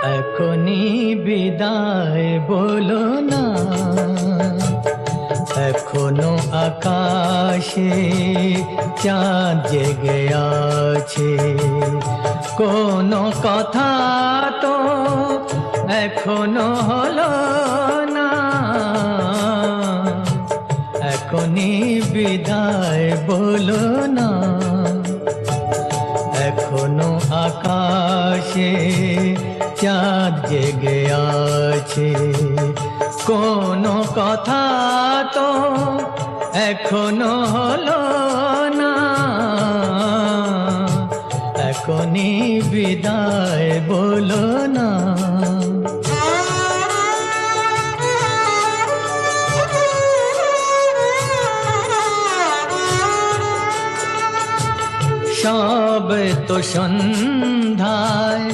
এখনই বিদায় বলো না, এখনো আকাশে চাঁদ জেগে আছে। কোনো কথা তো এখনো হলো না, এখনই বিদায় বলো না। এখনো আকাশে চাঁদ জেগে আছে, কোনো কথা তো এখনো হলো না, এখনই বিদায় বলো না। সব তো সন্ধ্যায়